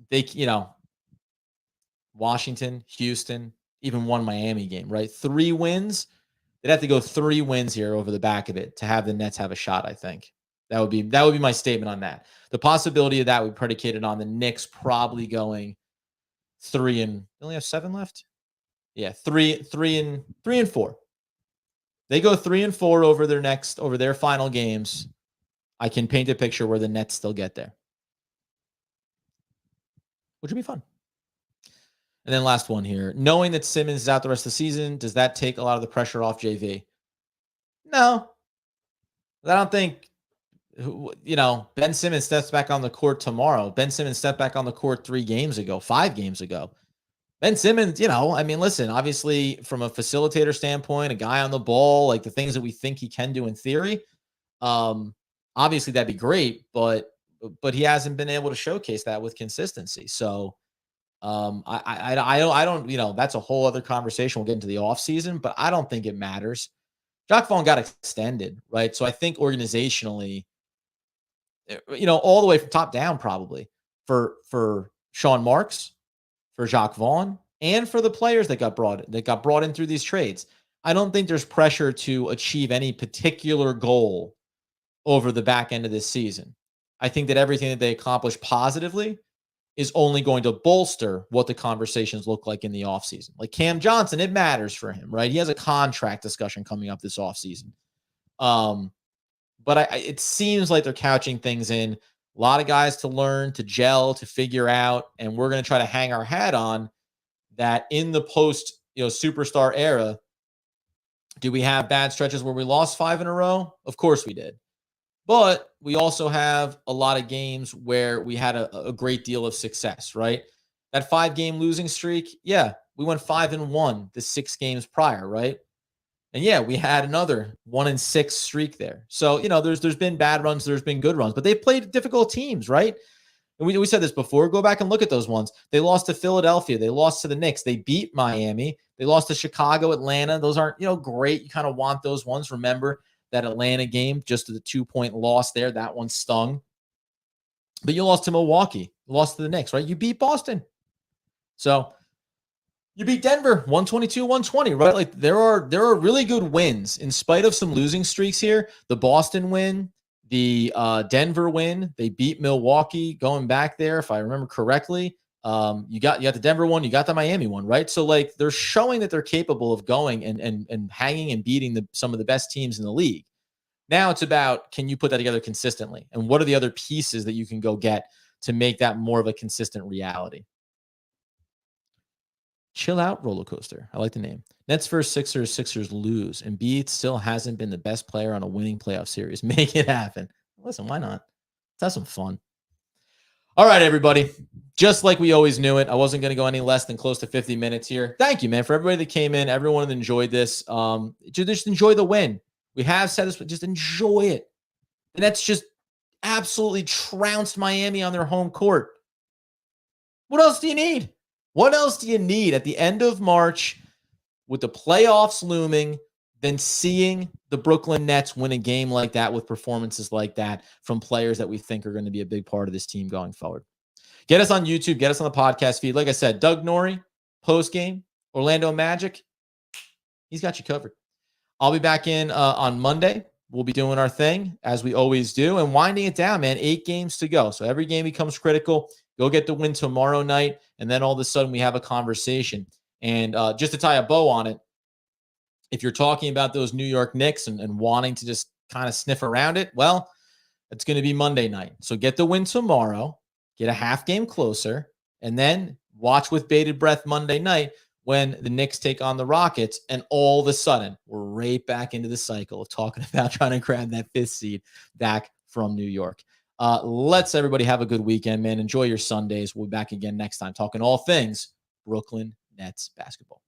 they, Washington, Houston, even one Miami game, right? 3 wins. They'd have to go 3 wins here over the back of it to have the Nets have a shot, I think. That would be my statement on that. The possibility of that would be predicated on the Knicks probably going 3 and they only have 7 left. Yeah, 3 and 4. They go 3 and 4 over their final games. I can paint a picture where the Nets still get there, which would be fun. And then last one here. Knowing that Simmons is out the rest of the season, does that take a lot of the pressure off JV? No. I don't think, Ben Simmons steps back on the court tomorrow. Ben Simmons stepped back on the court 5 games ago. Ben Simmons, listen, obviously from a facilitator standpoint, a guy on the ball, like the things that we think he can do in theory, obviously that'd be great, but he hasn't been able to showcase that with consistency. So I don't, that's a whole other conversation. We'll get into the offseason, but I don't think it matters. Jacque Vaughn got extended, right? So I think organizationally, all the way from top down, probably for Sean Marks, for Jacques Vaughn, and for the players that got brought in through these trades. I don't think there's pressure to achieve any particular goal over the back end of this season. I think that everything that they accomplish positively is only going to bolster what the conversations look like in the offseason. Like Cam Johnson, it matters for him, right? He has a contract discussion coming up this offseason. But it seems like they're couching things in a lot of guys to learn, to gel, to figure out, and we're going to try to hang our hat on that in the post, superstar era. Do we have bad stretches where we lost 5 in a row? Of course we did. But we also have a lot of games where we had a great deal of success, right? That 5-game losing streak, yeah, we went 5-1 the 6 games prior, right? And yeah, we had another 1-6 streak there. So, there's been bad runs, there's been good runs, but they played difficult teams, right? And we said this before. Go back and look at those ones. They lost to Philadelphia. They lost to the Knicks. They beat Miami. They lost to Chicago, Atlanta. Those aren't, great. You kind of want those ones. Remember that Atlanta game, just the 2-point loss there. That one stung. But you lost to Milwaukee. You lost to the Knicks, right? You beat Boston. So you beat Denver 122-120, right? Like there are really good wins in spite of some losing streaks here. The Boston win, the Denver win, they beat Milwaukee going back there, if I remember correctly. You got the Denver one, you got the Miami one, right? So like they're showing that they're capable of going and hanging and beating some of the best teams in the league. Now it's about, can you put that together consistently? And what are the other pieces that you can go get to make that more of a consistent reality? Chill out roller coaster. I like the name. Nets versus Sixers. Sixers lose. Embiid still hasn't been the best player on a winning playoff series. Make it happen. Listen, why not? Let's have some fun. All right, everybody. Just like we always knew it, I wasn't going to go any less than close to 50 minutes here. Thank you, man, for everybody that came in. Everyone that enjoyed this. Just enjoy the win. We have said this, but just enjoy it. The Nets just absolutely trounced Miami on their home court. What else do you need? What else do you need at the end of March with the playoffs looming than seeing the Brooklyn Nets win a game like that with performances like that from players that we think are going to be a big part of this team going forward? Get us on YouTube. Get us on the podcast feed. Like I said, Doug Norrie, post-game, Orlando Magic, he's got you covered. I'll be back in on Monday. We'll be doing our thing as we always do and winding it down, man. 8 games to go. So every game becomes critical. Go get the win tomorrow night. And then all of a sudden we have a conversation. And just to tie a bow on it, if you're talking about those New York Knicks and wanting to just kind of sniff around it, well, it's going to be Monday night. So get the win tomorrow, get a half game closer, and then watch with bated breath Monday night when the Knicks take on the Rockets, and all of a sudden, we're right back into the cycle of talking about trying to grab that 5th seed back from New York. Let's everybody have a good weekend, man. Enjoy your Sundays. We'll be back again next time talking all things Brooklyn Nets basketball.